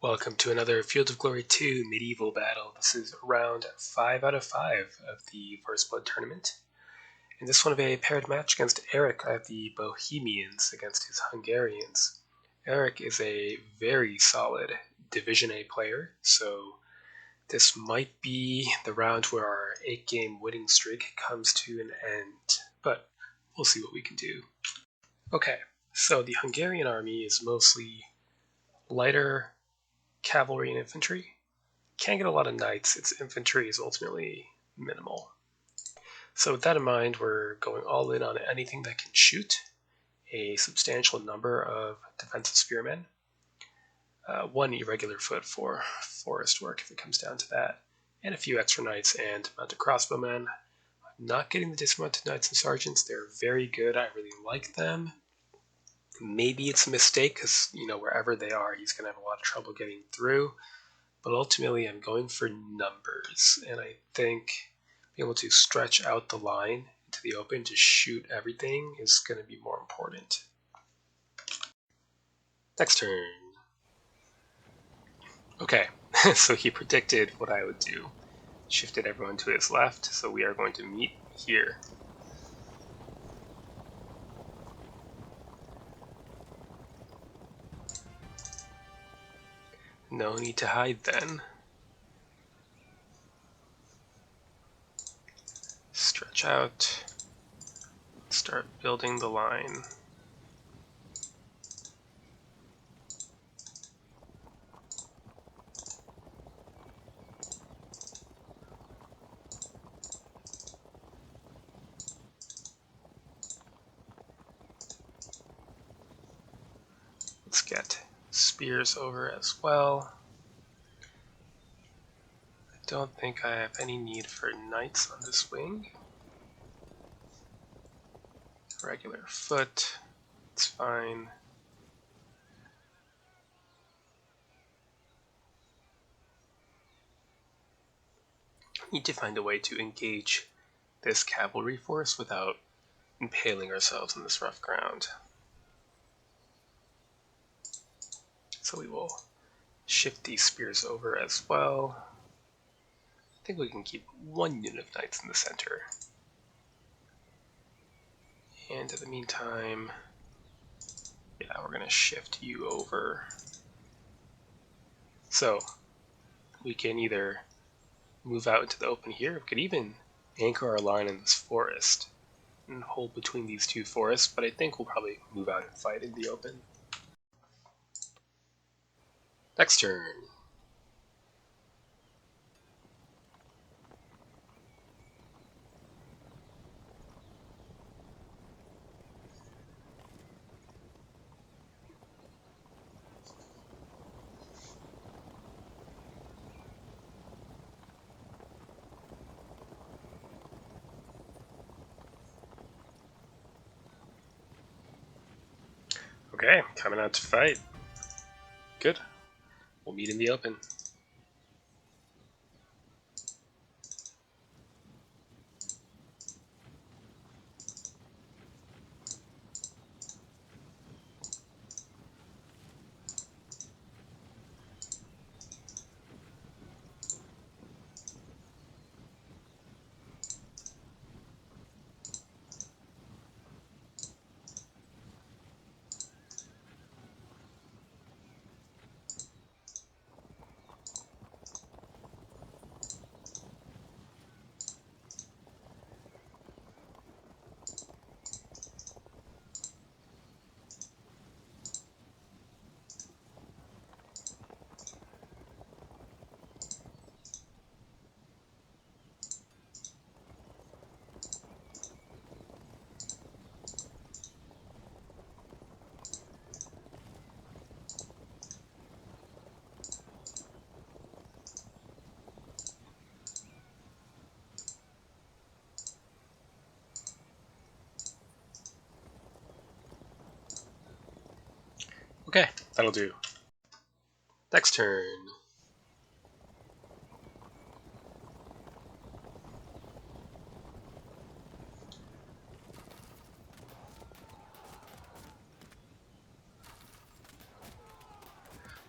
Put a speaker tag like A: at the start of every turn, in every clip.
A: Welcome to another Field of Glory 2 medieval battle. This is round 5 out of 5 of the First Blood tournament. In this one of a paired match against Eric, I have the Bohemians against his Hungarians. Eric is a very solid Division A player, so this might be the round where our 8-game winning streak comes to an end, but we'll see what we can do. Okay, so the Hungarian army is mostly lighter cavalry and infantry. Can't get a lot of knights, its infantry is ultimately minimal. So with that in mind, we're going all in on anything that can shoot, a substantial number of defensive spearmen, one irregular foot for forest work if it comes down to that, and a few extra knights and mounted crossbowmen. I'm not getting the dismounted knights and sergeants, they're very good, I really like them. Maybe it's a mistake because, wherever they are, he's going to have a lot of trouble getting through. But ultimately, I'm going for numbers, and I think being able to stretch out the line into the open to shoot everything is going to be more important. Next turn. Okay, so he predicted what I would do. Shifted everyone to his left, so we are going to meet here. No need to hide then. Stretch out. Start building the line. Let's get spears over as well. I don't think I have any need for knights on this wing. Regular foot, it's fine. Need to find a way to engage this cavalry force without impaling ourselves on this rough ground. So we will shift these spears over as well. I think we can keep one unit of knights in the center. And in the meantime, we're going to shift you over. So we can either move out into the open here, we could even anchor our line in this forest and hold between these two forests, but I think we'll probably move out and fight in the open. Next turn. Okay, coming out to fight. Good. We'll meet in the open. Okay, that'll do. Next turn.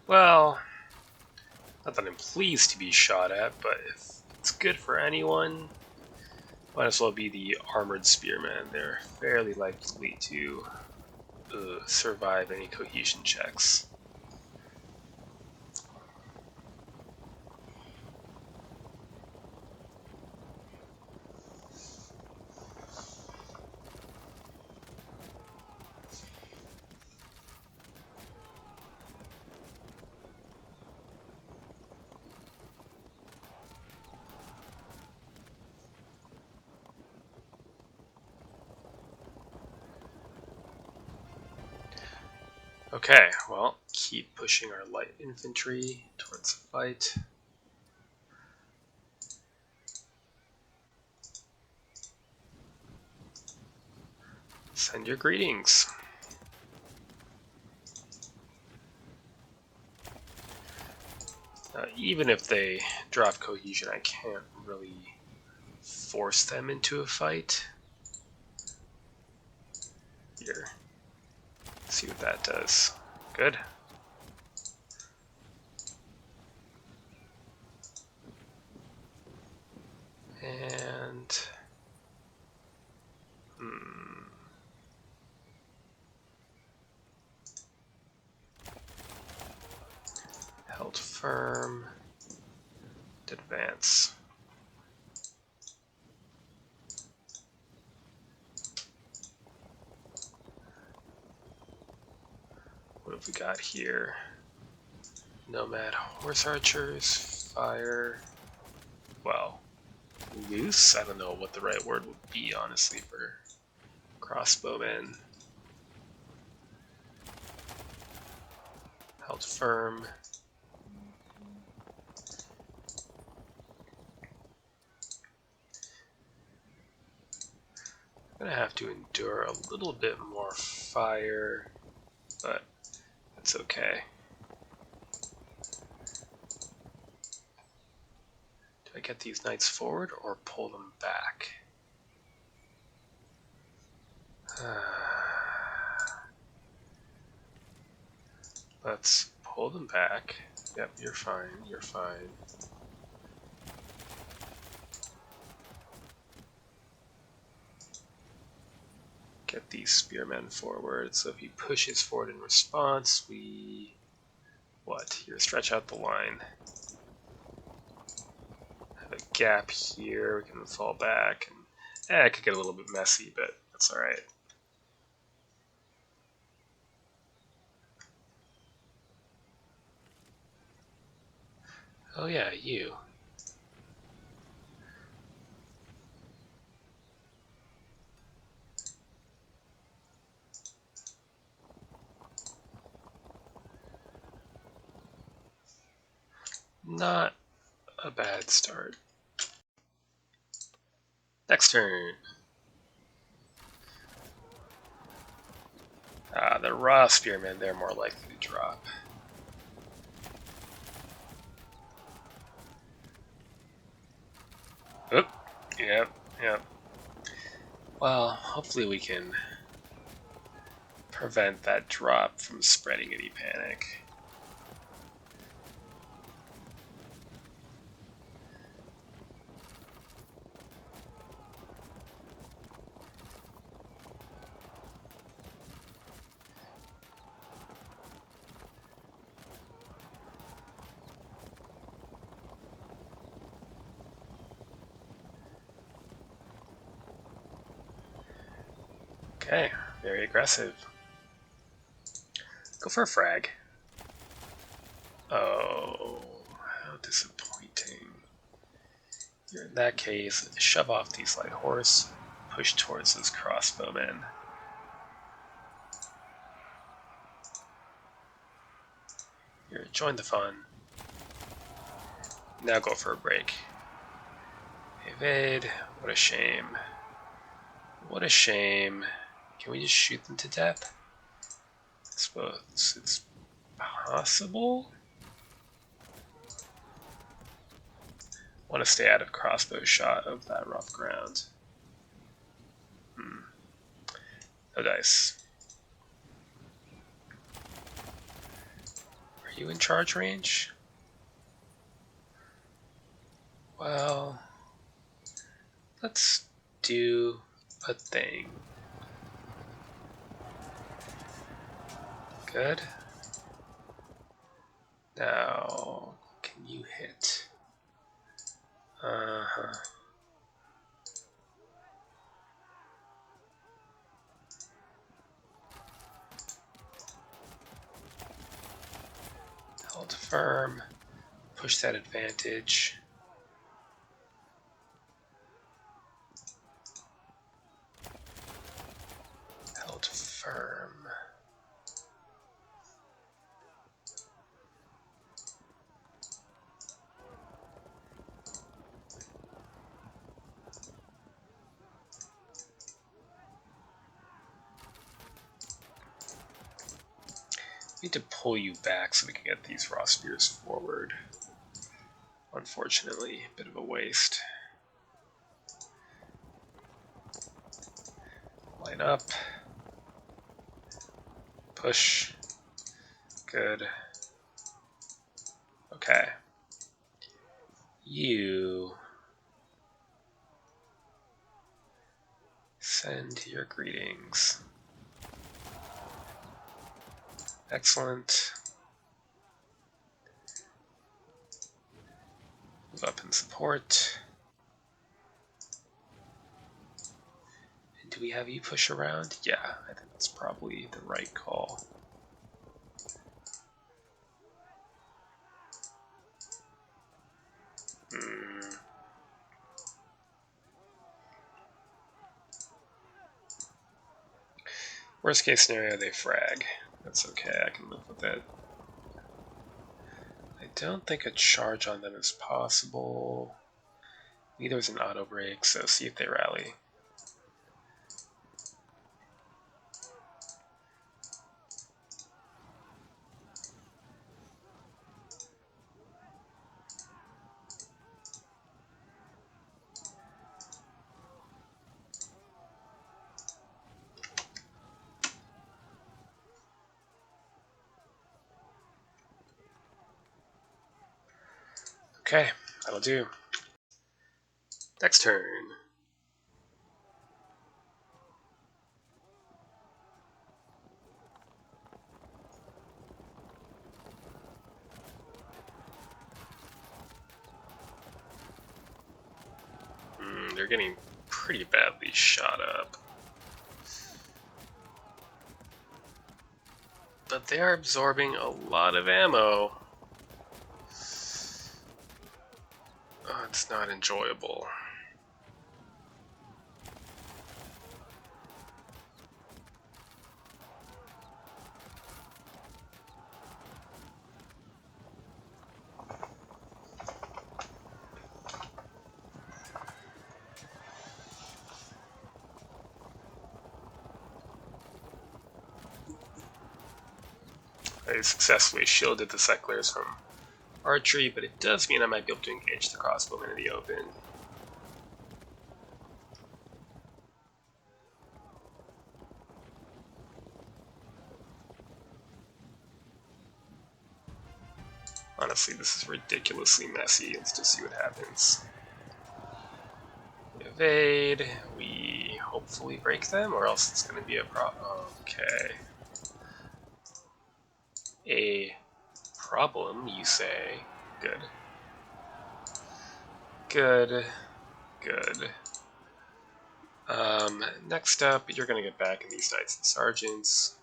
A: Well, Not that I'm pleased to be shot at, but if it's good for anyone, might as well be the armored spearmen. They're fairly likely to survive any cohesion checks. Okay, well, keep pushing our light infantry towards the fight. Send your greetings. Even if they drop cohesion, I can't really force them into a fight. Here, see what that does. Good. And held firm. Advance. What have we got here? Nomad horse archers, fire. Well, loose? I don't know what the right word would be, honestly, for crossbowmen. Held firm. I'm gonna have to endure a little bit more fire, but that's okay. Do I get these knights forward or pull them back? Let's pull them back. Yep, you're fine, you're fine. Get these spearmen forward, so if he pushes forward in response, we... what? Here, stretch out the line. Have a gap here, we can fall back. And, it could get a little bit messy, but that's alright. Oh yeah, you. Not a bad start. Next turn. The raw spearmen, they're more likely to drop. Oop. Yep, yep. Well, hopefully we can prevent that drop from spreading any panic. Okay, very aggressive. Go for a frag. Oh, how disappointing. In that case, shove off these light horse, push towards those crossbowmen. Here, join the fun. Now go for a break. Evade. What a shame. What a shame. Can we just shoot them to death? I suppose it's possible. Want to stay out of crossbow shot of that rough ground. No dice. Are you in charge range? Well, let's do a thing. Good. Now, can you hit? Uh-huh. Held firm. Push that advantage. Held firm. Need to pull you back so we can get these raw spears forward. Unfortunately, a bit of a waste. Line up. Push. Good. Okay. You send your greetings. Excellent. Move up in support. And do we have you push around? Yeah, I think that's probably the right call. Worst case scenario, they frag. That's okay, I can live with it. I don't think a charge on them is possible. Neither is an auto break, so see if they rally. Okay, that'll do. Next turn. They're getting pretty badly shot up. But they are absorbing a lot of ammo. Oh, it's not enjoyable. I successfully shielded the cyclers from archery, but it does mean I might be able to engage the crossbowmen in the open. Honestly, this is ridiculously messy. Let's just see what happens. We evade, we hopefully break them, or else it's going to be a problem. Okay. A problem, you say? Good. Good. Good. Next up, you're going to get back in these knights and sergeants.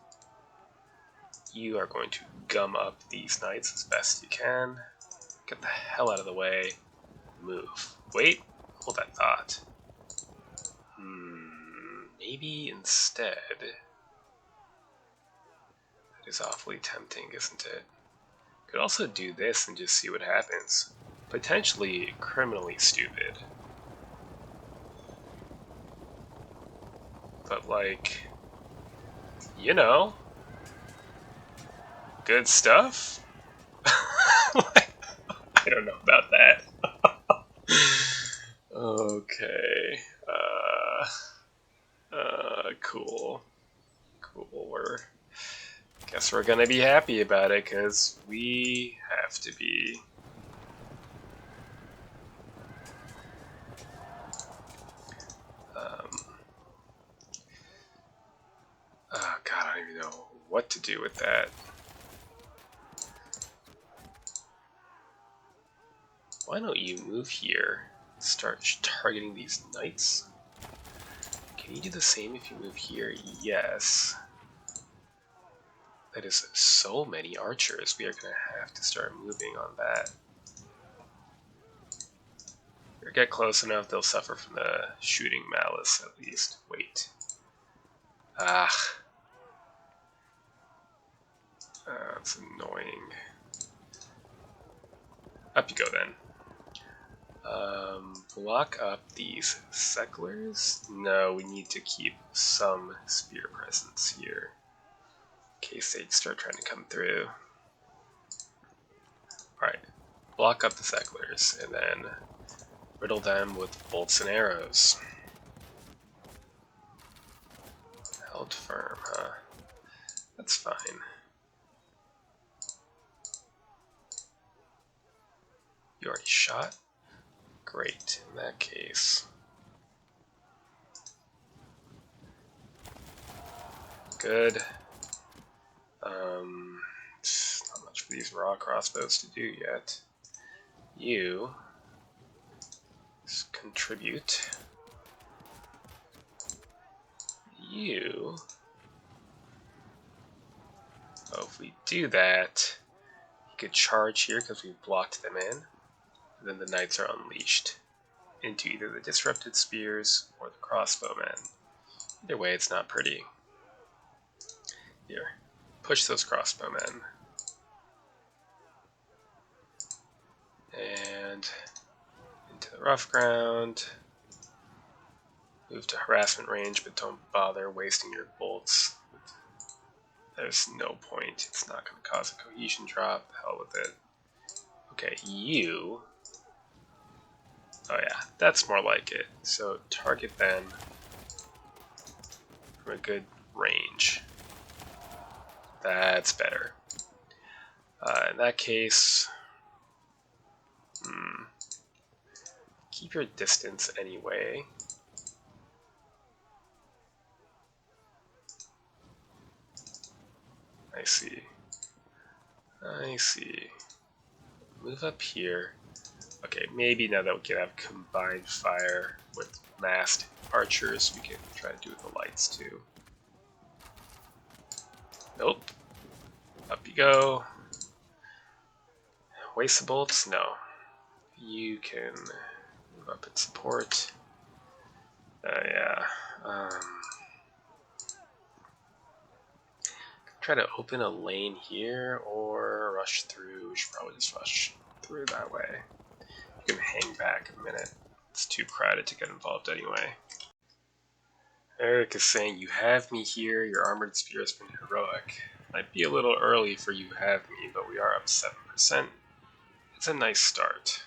A: You are going to gum up these knights as best you can. Get the hell out of the way. Move. Wait. Hold that thought. Maybe instead... That is awfully tempting, isn't it? Could also do this and just see what happens. Potentially criminally stupid. But like... You know... Good stuff? I don't know about that. Okay. Cool. Cool. Guess we're gonna be happy about it, because we have to be. what to do with that. Why don't you move here? Start targeting these knights. Can you do the same if you move here? Yes. That is so many archers. We are going to have to start moving on that. Or get close enough, they'll suffer from the shooting malice at least. Wait. That's annoying. Up you go then. Block up these secklers. No, we need to keep some spear presence here in case they start trying to come through. Alright, block up the secklers and then riddle them with bolts and arrows. Held firm, huh? That's fine. You already shot? Great, in that case. Good. Not much for these raw crossbows to do yet. You contribute. You. Oh, if we do that, you could charge here because we've blocked them in. And then the knights are unleashed into either the disrupted spears or the crossbowmen. Either way, it's not pretty. Here, push those crossbowmen. And into the rough ground. Move to harassment range, but don't bother wasting your bolts. There's no point. It's not going to cause a cohesion drop. The hell with it. Okay, you. Oh yeah, that's more like it. So target them from a good range. That's better. In that case, keep your distance anyway. I see. I see. Move up here. Okay, maybe now that we can have combined fire with massed archers, we can try to do the lights too. Nope. Up you go. Waste the bolts? No. You can move up and support. Yeah. Try to open a lane here or rush through. We should probably just rush through that way. You can hang back a minute. It's too crowded to get involved anyway. Eric is saying, you have me here. Your armored spear has been heroic. Might be a little early for you have me, but we are up 7%. It's a nice start.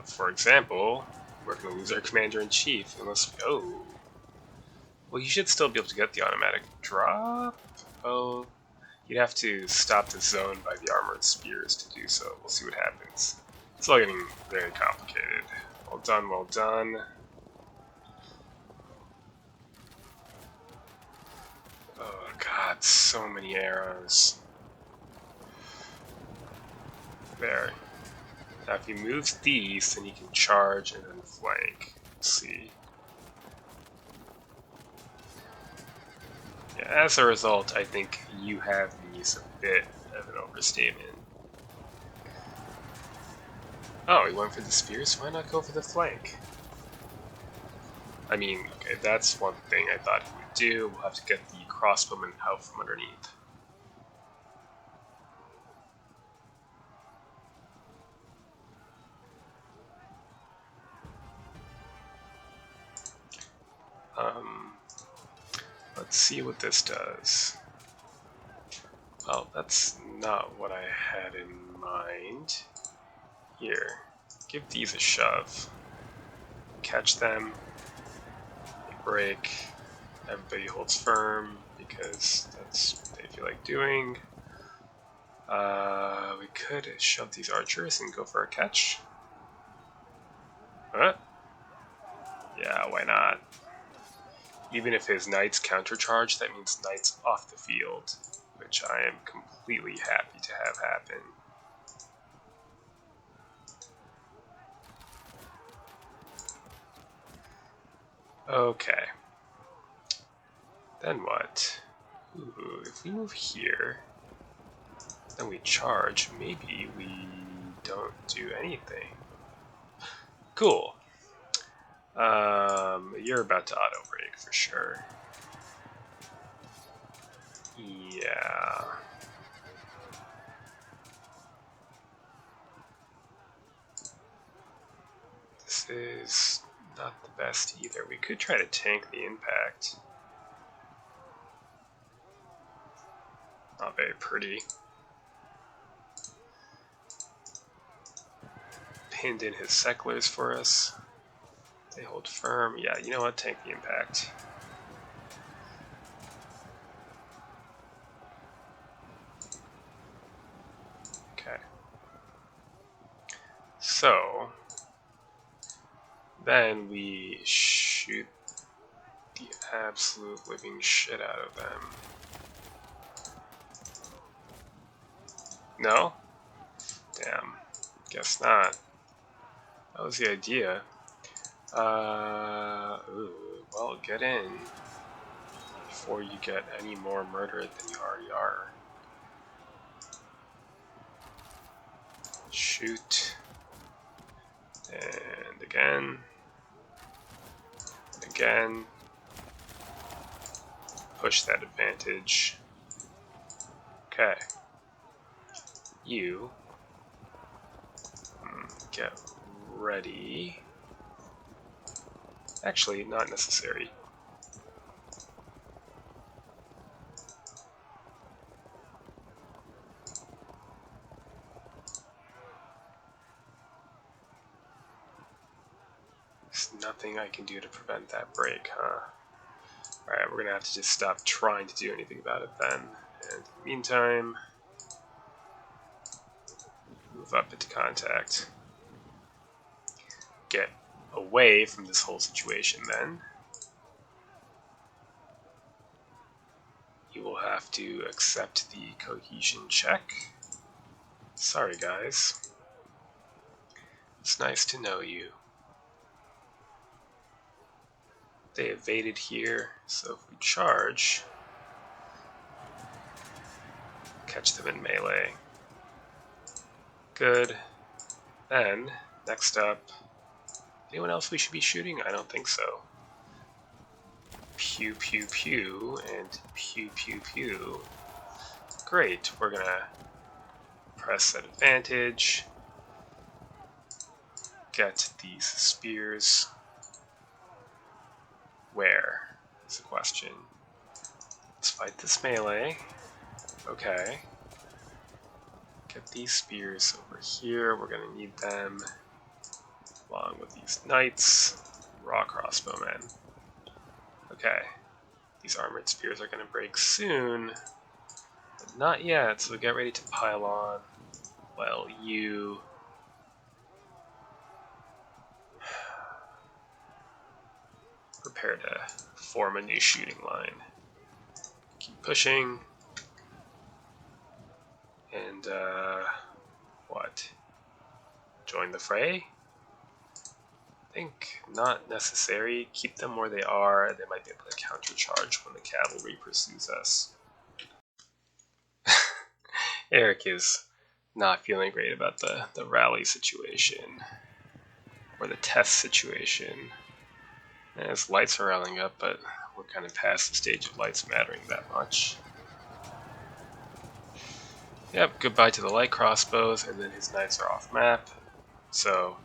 A: For example, we're going to lose our commander-in-chief unless we... Oh. Well, you should still be able to get the automatic drop. Oh, you'd have to stop the zone by the armored spears to do so. We'll see what happens. It's all getting very complicated. Well done, well done. Oh god, so many arrows. There. Now if he moves these, then he can charge and then flank. Let's see. Yeah, as a result, I think you have me is a bit of an overstatement. Oh, he went for the spears? Why not go for the flank? I mean, okay, that's one thing I thought he would do. We'll have to get the crossbowmen out from underneath. Let's see what this does. Well, that's not what I had in mind. Here, give these a shove. Catch them. Break. Everybody holds firm because that's what they feel like doing. We could shove these archers and go for a catch. Huh? Yeah, why not? Even if his knights countercharge, that means knights off the field, which I am completely happy to have happen. Okay. Then what? Ooh, if we move here, then we charge, maybe we don't do anything. Cool. You're about to auto break for sure. Yeah. This is not the best either. We could try to tank the impact. Not very pretty. Pinned in his Secklers for us. They hold firm. Yeah, you know what? Tank the impact. Okay. So, then we shoot the absolute living shit out of them. No? Damn. Guess not. That was the idea. Well, get in before you get any more murdered than you already are. Shoot. And again. And again. Push that advantage. Okay. You get ready. Actually, not necessary. There's nothing I can do to prevent that break, huh? Alright, we're gonna have to just stop trying to do anything about it then. And in the meantime, move up into contact. Get away from this whole situation then. You will have to accept the cohesion check. Sorry guys. It's nice to know you. They evaded here, so if we charge, catch them in melee. Good. Then, next up, anyone else we should be shooting? I don't think so. Pew pew pew and pew pew pew. Great, we're gonna press that advantage. Get these spears. Where is the question? Let's fight this melee. Okay. Get these spears over here. We're gonna need them along with these knights, raw crossbowmen. Okay. These armored spears are gonna break soon, but not yet, so get ready to pile on while you prepare to form a new shooting line. Keep pushing. And, what? Join the fray? I think not necessary. Keep them where they are. They might be able to countercharge when the cavalry pursues us. Eric is not feeling great about the rally situation. Or the test situation. And his lights are rallying up, but we're kind of past the stage of lights mattering that much. Yep, goodbye to the light crossbows, and then his knights are off map, so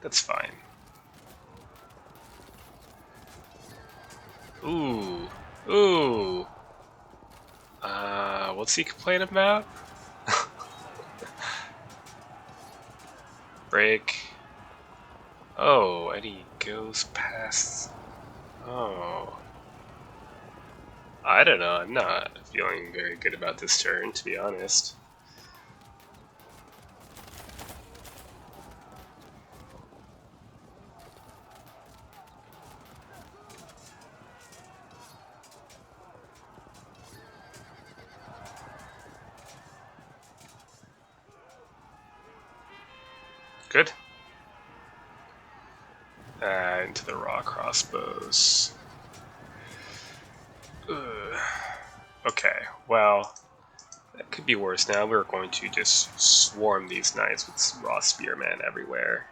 A: that's fine. Ooh, ooh. What's he complain about? Break. Oh, and he goes past. Oh. I don't know, I'm not feeling very good about this turn, to be honest. Good. Into the raw crossbows. Ugh. Okay, well, that could be worse. Now we're going to just swarm these knights with raw spearmen everywhere.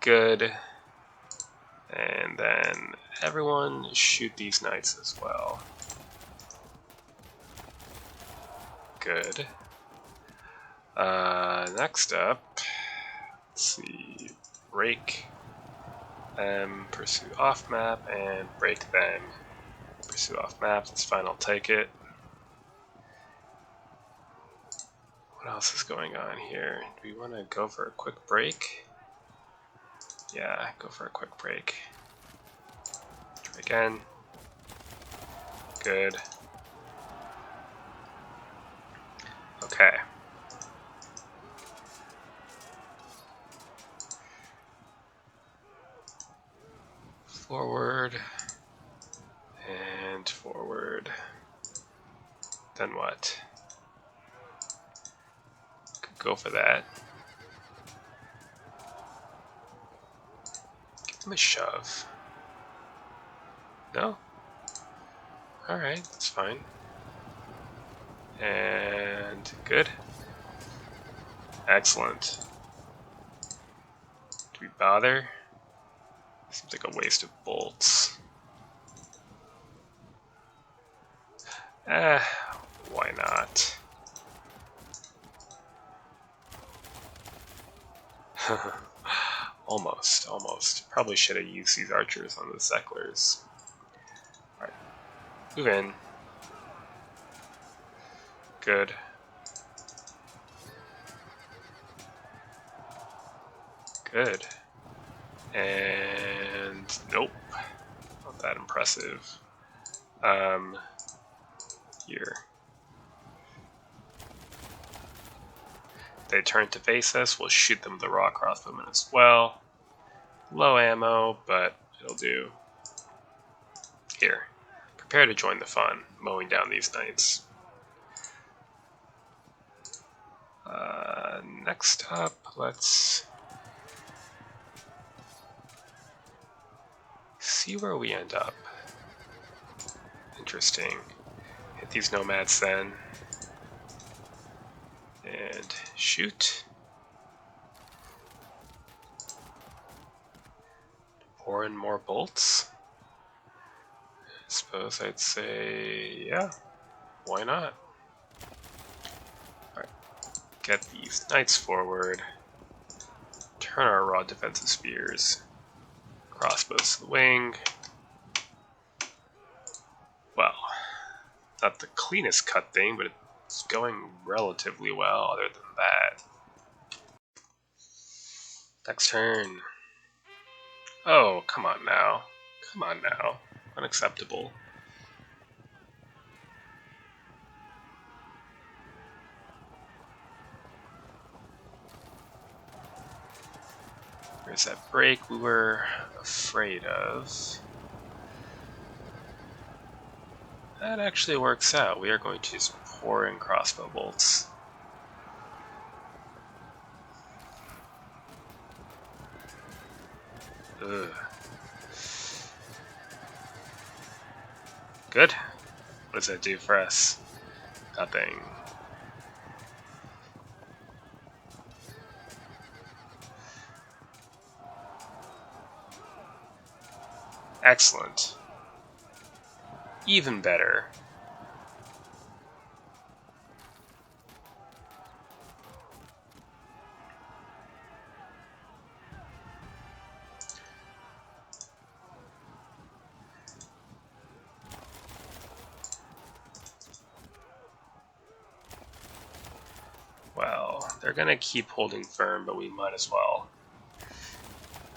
A: Good. And then everyone shoot these knights as well. Good. Next up, let's see, break them, pursue off map, and break them, pursue off map. That's fine, I'll take it. What else is going on here? Do we want to go for a quick break? Yeah, go for a quick break. Try again. Good. Okay. Forward. And forward. Then what? Could go for that. Give him a shove. No? Alright, that's fine. And good. Excellent. Do we bother? Seems like a waste of bolts. Why not? Almost. Probably should have used these archers on the Secklers. Alright, move in. Good. Good. And nope. Not that impressive. Here. They turn to face us, we'll shoot them with the raw crossbowmen as well. Low ammo, but it'll do. Here. Prepare to join the fun, mowing down these knights. Next up, let's see where we end up. Interesting. Hit these nomads then. And shoot. Pour in more bolts. I suppose I'd say, yeah, why not? Alright, get these knights forward. Turn our raw defensive spears. Crossbows to the wing. Well, not the cleanest cut thing, but it's going relatively well other than that. Next turn. Oh, come on now. Come on now. Unacceptable. There's that break we were afraid of. That actually works out. We are going to just pour in crossbow bolts. Ugh. Good. What does that do for us? Nothing. Excellent. Even better. Well, they're gonna keep holding firm, but we might as well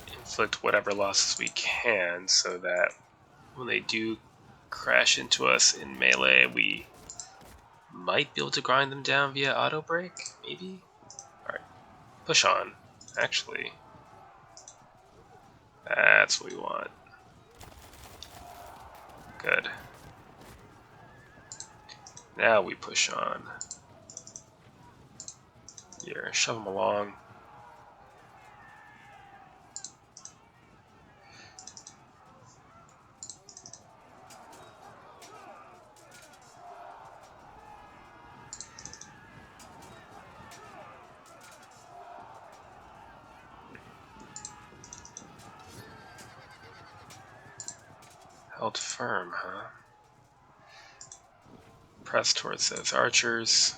A: inflict whatever losses we can so that when they do crash into us in melee, we might be able to grind them down via auto break, maybe? Alright, push on, actually. That's what we want. Good. Now we push on. Here, shove them along. Held firm, huh? Press towards those archers.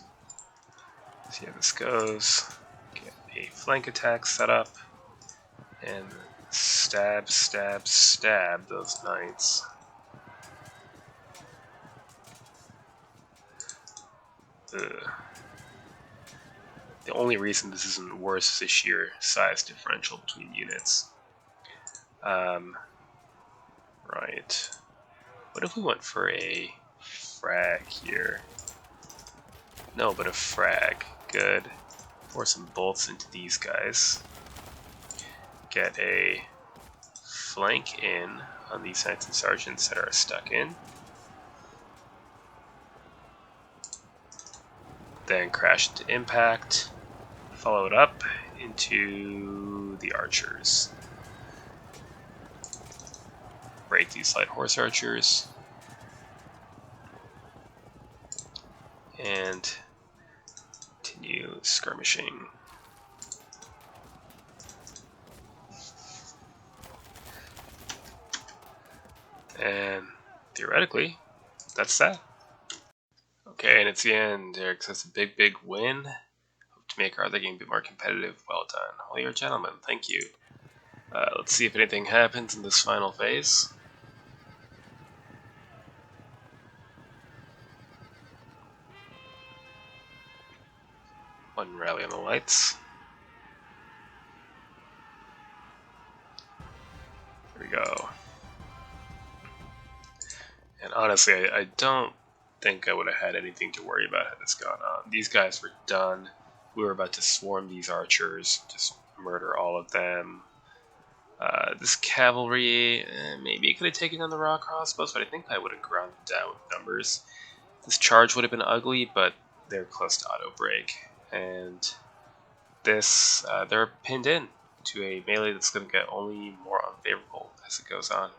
A: See how this goes. Get a flank attack set up. And stab, stab, stab those knights. Ugh. The only reason this isn't worse is the sheer size differential between units. Right. What if we went for a frag here? No, but a frag. Good. Pour some bolts into these guys. Get a flank in on these knights and sergeants that are stuck in. Then crash into impact. Follow it up into the archers. Break these light horse archers. And continue skirmishing. And theoretically, that's that. Okay, and it's the end. Eric says a big, big win. Hope to make our other game a bit more competitive. Well done. Well, you're a gentleman. Thank you. Let's see if anything happens in this final phase. One rally on the lights. Here we go. And honestly, I don't think I would have had anything to worry about had this gone on. These guys were done. We were about to swarm these archers, just murder all of them. This cavalry, maybe it could have taken on the raw crossbows, but I think I would have ground them down with numbers. This charge would have been ugly, but they're close to auto break. And this, they're pinned in to a melee that's going to get only more unfavorable as it goes on.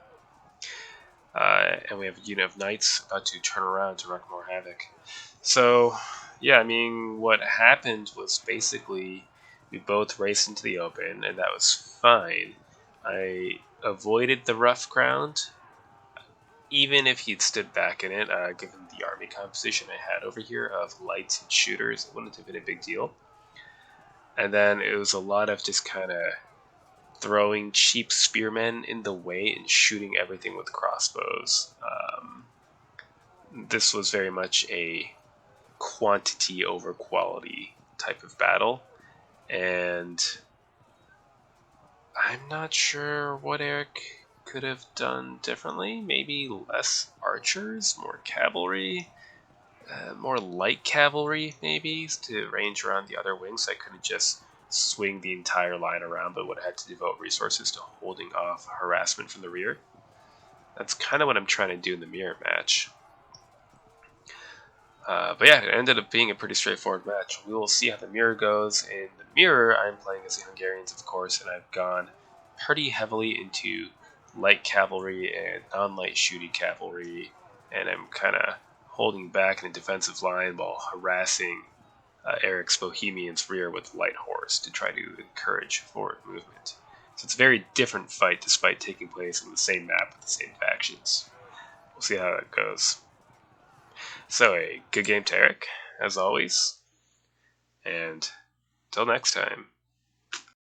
A: And we have a unit of knights about to turn around to wreak more havoc. So, yeah, I mean, what happened was basically we both raced into the open, and that was fine. I avoided the rough ground, even if he'd stood back in it, given the army composition I had over here of lights and shooters, it wouldn't have been a big deal. And then it was a lot of just kind of throwing cheap spearmen in the way and shooting everything with crossbows. This was very much a quantity over quality type of battle, and I'm not sure what Eric could have done differently. Maybe less archers, more cavalry, more light cavalry, maybe, to range around the other wings. I couldn't just swing the entire line around, but would have had to devote resources to holding off harassment from the rear. That's kind of what I'm trying to do in the mirror match. But yeah, it ended up being a pretty straightforward match. We will see how the mirror goes. In the mirror, I'm playing as the Hungarians, of course, and I've gone pretty heavily into light cavalry and non-light shooting cavalry, and I'm kind of holding back in a defensive line while harassing Eric's Bohemian's rear with light horse to try to encourage forward movement. So it's a very different fight despite taking place on the same map with the same factions. We'll see how that goes. So a good game to Eric, as always, and till next time.